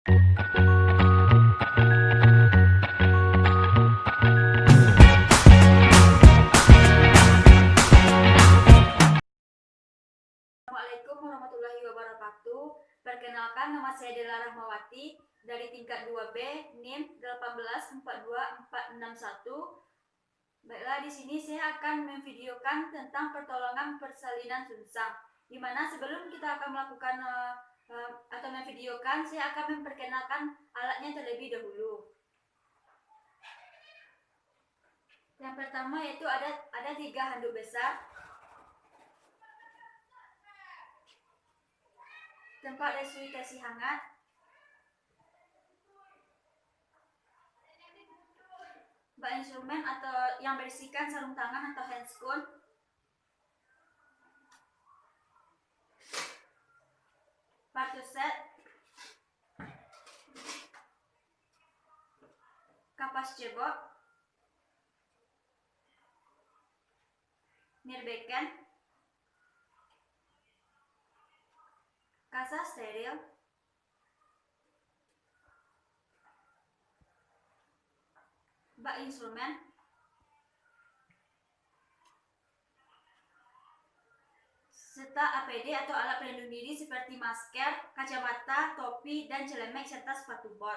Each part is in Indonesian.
Assalamualaikum warahmatullahi wabarakatuh. Perkenalkan, nama saya Dela Rahmawati dari tingkat 2B, NIM 1842461. Baiklah, di sini saya akan memvideokan tentang pertolongan persalinan sungsang. Di mana sebelum kita akan melakukan atau memvideokan, saya akan memperkenalkan alatnya terlebih dahulu. Yang pertama yaitu ada 3 handuk besar, tempat resusitasi hangat, bak instrumen atau yang berisikan sarung tangan atau handscoon, partu set, kapas cebok, nirbeken, kasa steril, bak instrumen, serta APD atau alat pelindung diri seperti masker, kacamata, topi, dan celemek serta sepatu bot.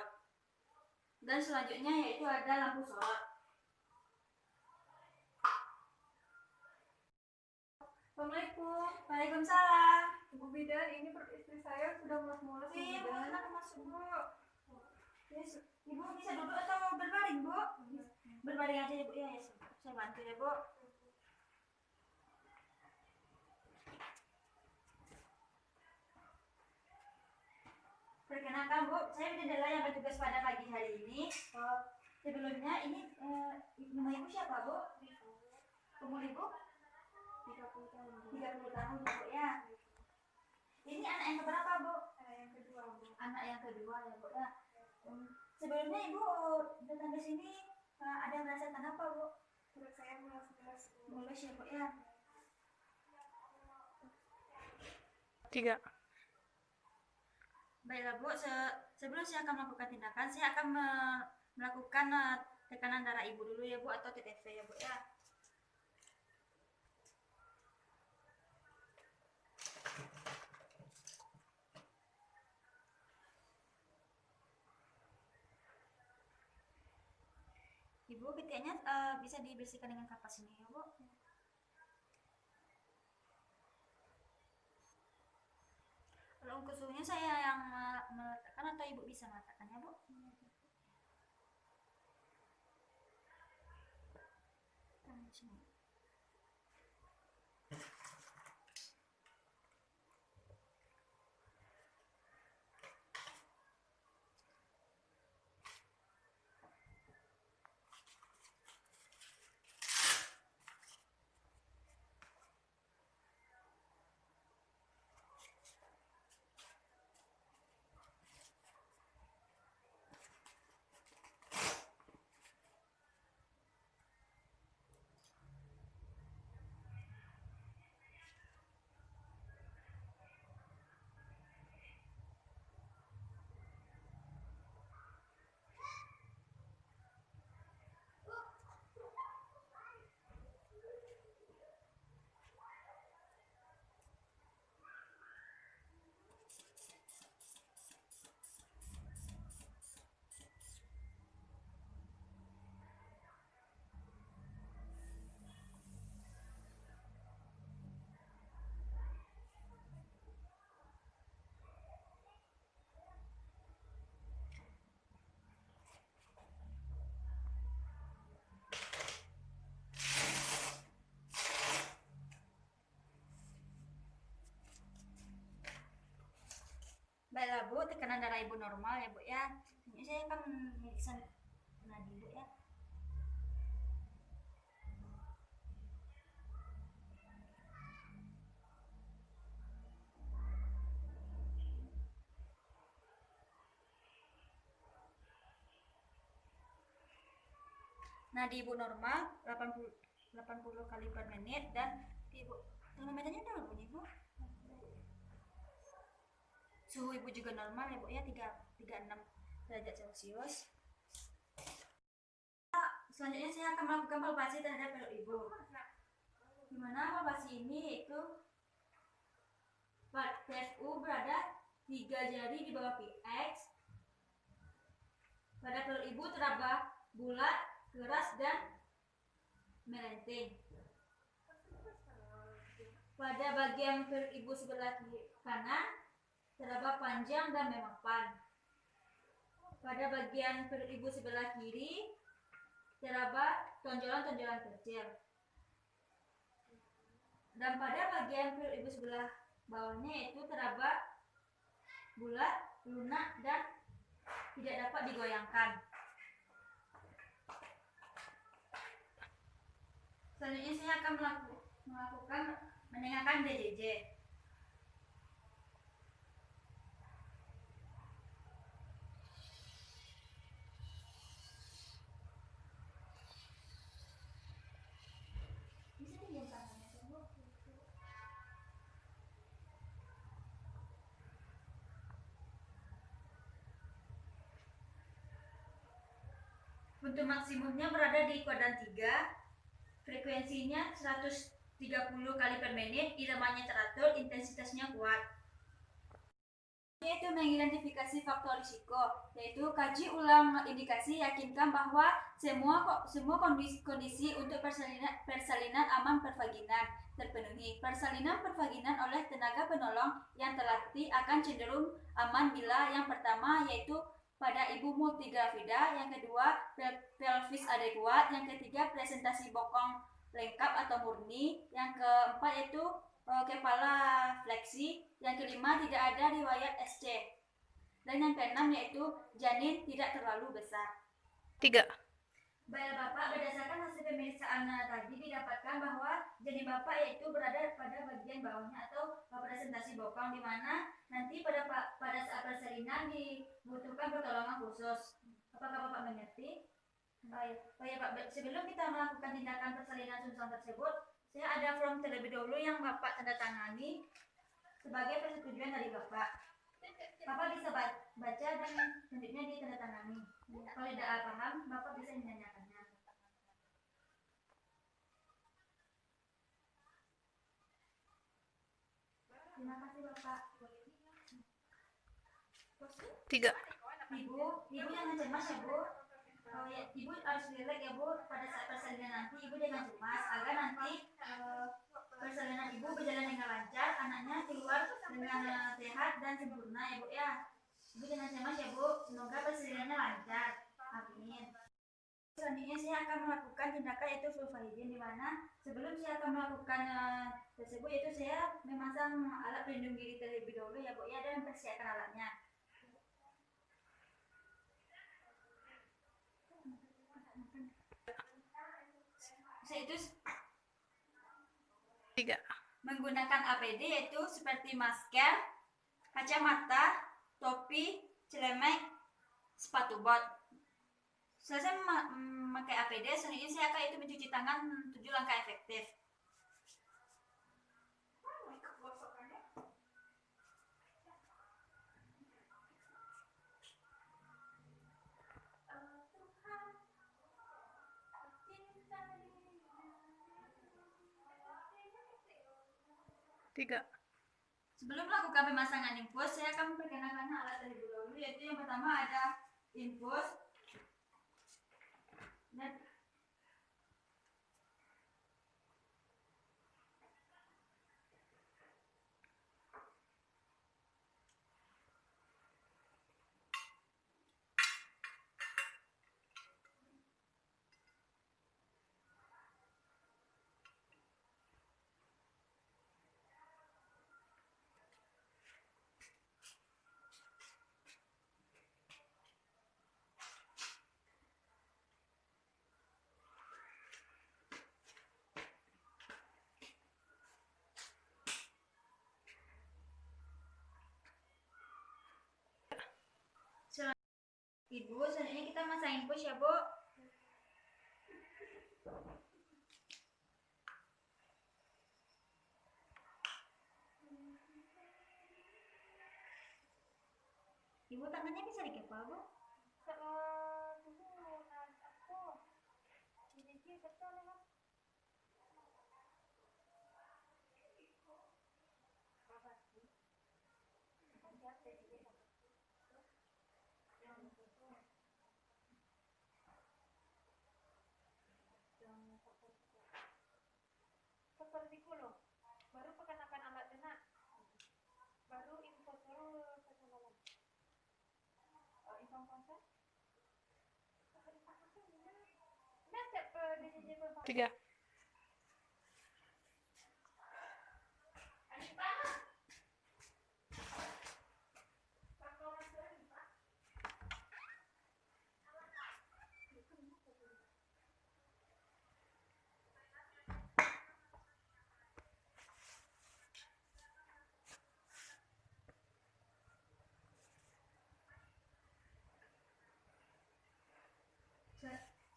Dan selanjutnya yaitu ada lampu sorot. Assalamualaikum. Waalaikumsalam. Ibu bidan, ini perut istri saya sudah mulas-mulas. Iya, Bu, kenapa masuk, Bu? Yes. Ibu bisa duduk atau berbaring, Bu? Berbaring aja ya, Bu. Ya, saya bantu ya, Bu. Perkenalkan, Bu, saya Dela yang bertugas pada pagi hari ini. Sebelumnya ini nama Ibu siapa, Bu? Umur Ibu? 30 tahun. 30 tahun, Bu, ya. Ini anak yang keberapa, Bu? Yang kedua, Bu. Anak yang kedua ya, Bu, ya. Sebelumnya Ibu datang ke sini ada merasakan apa, Bu? Perut saya mulas-mulas. Mulus ya, Bu, ya. 3. Baiklah, Bu, sebelum saya akan melakukan tindakan, saya akan melakukan tekanan darah Ibu dulu ya, Bu, atau TTV ya, Bu, ya. Ibu, ketiaknya bisa dibersihkan dengan kapas ini ya, Bu. Kalau untuk suhunya saya yang meletakkan atau Ibu bisa meletakkannya, Bu? Sini. Baiklah, Bu, tekanan darah Ibu normal ya, Bu, ya. Ini saya akan meriksa nadi, Bu, ya. Nadi Ibu normal 80 kali per menit, dan Ibu termometernya udah bunyi, Bu. Suhu ibu juga normal ya bu ya, 36 derajat Celcius. Selanjutnya saya akan melakukan palpasi terhadap perut ibu. Dimana palpasi ini yaitu PFU berada 3 jari di bawah PX. Pada perut ibu teraba bulat, keras dan melenting. Pada bagian perut ibu sebelah kanan teraba panjang dan memapan. Pada bagian perut ibu sebelah kiri teraba tonjolan-tonjolan kecil. Dan pada bagian perut ibu sebelah bawahnya yaitu teraba bulat, lunak dan tidak dapat digoyangkan. Selanjutnya saya akan melakukan mendengarkan DJJ. Untuk maksimumnya berada di kuadran 3, frekuensinya 130 kali per menit, irama teratur, intensitasnya kuat. Yaitu mengidentifikasi faktor risiko, yaitu kaji ulang indikasi, yakinkan bahwa semua kondisi untuk persalinan aman pervaginan terpenuhi. Persalinan pervaginan oleh tenaga penolong yang terlatih akan cenderung aman bila yang pertama yaitu pada ibu multigravida, yang kedua pelvis adekuat, yang ketiga presentasi bokong lengkap atau murni, yang keempat yaitu kepala fleksi, yang kelima tidak ada riwayat SC, dan yang keenam yaitu janin tidak terlalu besar. 3. Baik Bapak, berdasarkan hasil pemeriksaan tadi didapatkan bahwa janin Bapak yaitu berada pada bagian bawahnya atau presentasi bokong, di mana nanti pada saat persalinan dibutuhkan pertolongan khusus. Apakah Bapak mengerti? Baik Pak, sebelum kita melakukan tindakan persalinan sungsang tersebut, saya ada form terlebih dahulu yang Bapak tanda tangani sebagai persetujuan dari Bapak. Bapak bisa baca dan selanjutnya ditandatangani. Kalau tidak paham, Bapak bisa menanyakannya. Terima kasih Bapak. 3. Ibu jangan cemas ya Bu. Ibu harus relax ya Bu. Pada saat persalinan nanti Ibu jangan cemas agar nanti persalinan Ibu berjalan dengan lancar, anaknya keluar dengan sehat dan sempurna ya Bu ya. Ibu jangan cemas ya Bu. Semoga persalinannya lancar. Amin. Selanjutnya saya akan melakukan tindakan yaitu vulva hygiene, di mana sebelum saya akan melakukan tersebut yaitu saya memasang alat pelindung diri terlebih dahulu ya Bu ya, dan mempersiapkan alatnya. Yaitu 3. menggunakan APD yaitu seperti masker, kacamata, topi, celemek, sepatu bot. Selesai memakai APD, selanjutnya saya akan itu mencuci tangan 7 langkah efektif. Sebelum melakukan pemasangan infus, saya akan memperkenalkan alat terlebih dahulu, yaitu yang pertama ada infus dan Ibu, selanjutnya kita masang infus ya Bu. seperti itu loh. Baru perkenalkan alat benak. Baru info terus perkenalan. Info konsen. Nah, siapa di 3.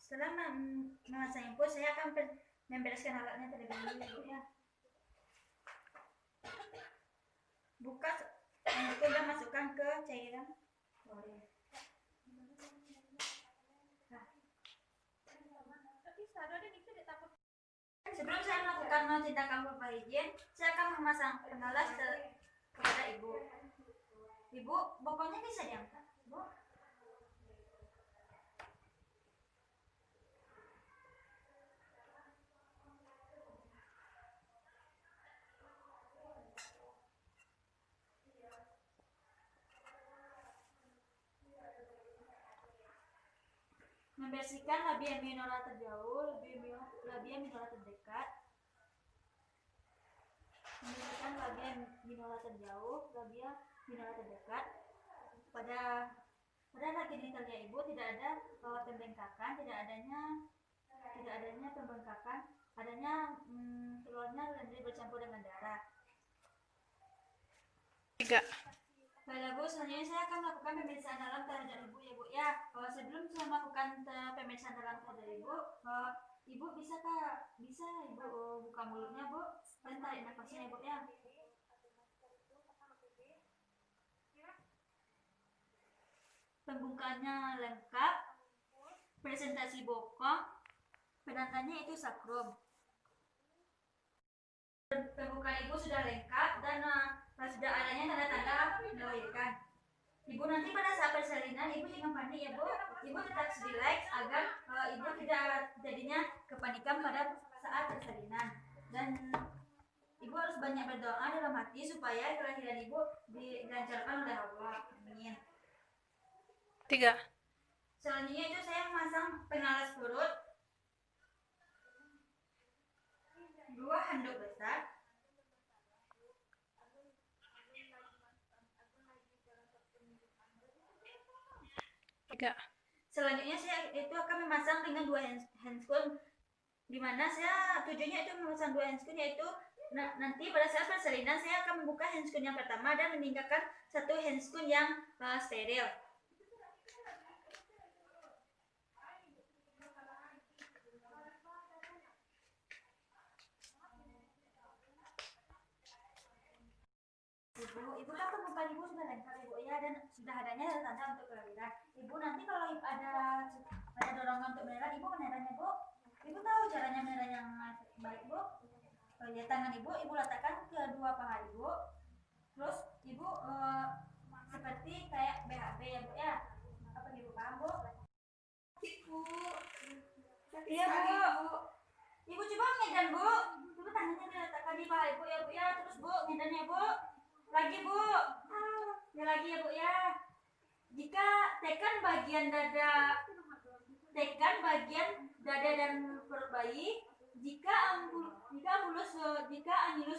Setelah memasang info, saya akan membereskan alatnya terlebih dahulu ya. Buka handphone dan masukkan ke cairan. Sebelum saya melakukan tindakan berupa higien, saya akan memasang pengalas kepada ibu. Ibu, bokongnya bisa diangkat, Bu. Membersihkan labia minora terjauh, labia minora terdekat. Membersihkan labia minora terjauh, labia minora terdekat. Pada genitalnya ibu tidak ada pembengkakan, tidak adanya pembengkakan, adanya keluarnya lendir bercampur dengan darah. 3. Baiklah Bu, selanjutnya saya akan melakukan pemeriksaan dalam terhadap ibu ya Bu ya. Sebelum saya melakukan pemeriksaan dalam terhadap ibu, ibu bisa ibu buka mulutnya Bu dan tarik nafasnya ya Bu ya. Pembukaannya lengkap, presentasi bokong, penandanya itu sakrum. Pembukaan ibu sudah lengkap dan sudah adanya tanda-tanda melahirkan. Ibu nanti pada saat persalinan ibu jangan panik ya Bu. Ibu tetap relax agar ibu tidak jadinya kepanikan pada saat persalinan. Dan ibu harus banyak berdoa dalam hati supaya kelahiran ibu dilancarkan oleh Allah. Amin. 3. Selanjutnya itu saya memasang pengalas perut 2 handuk besar. Selanjutnya saya itu akan memasang dengan 2 handscoon, dimana saya tujuannya itu memasang 2 handscoon, yaitu nanti pada saat persalinan saya akan membuka handscoon yang pertama dan meninggalkan 1 handscoon yang steril. Ibu kan pembukaan ibu sudah lengkap ibu ya, dan sudah adanya tanda untuk kelahiran. Ibu nanti kalau ada dorongan untuk meneran, ibu menerannya Bu. Ibu tahu caranya meneran yang baik Bu. Ya, tangan ibu letakkan ke 2 paha ibu. Terus ibu seperti kayak BHB ya Bu ya. Apa ibu paham Bu? Ibu. Iya Bu. Ibu coba ngedan Bu. Coba tangannya diletakkan di paha ibu ya Bu ya. Terus Bu ngedannya Bu. Lagi Bu. Ya lagi ya Bu ya. Jika tekan bagian dada dan perut bayi. Jika anulus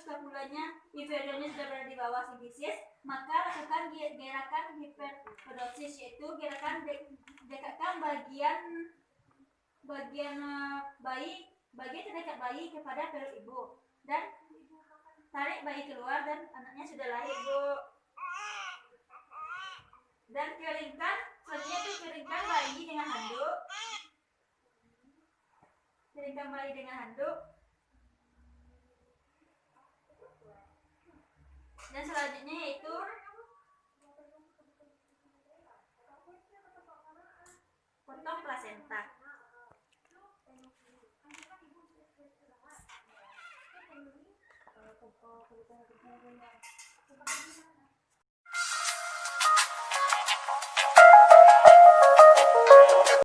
scapulanya inferiornya sudah berada di bawah sifisis, maka lakukan gerakan hipertosis, yaitu gerakan dekatkan bagian terdekat bayi kepada perut ibu dan tarik bayi keluar dan anaknya sudah lahir Bu. Dan keringkan bayi dengan handuk. Dan selanjutnya yaitu potong plasenta.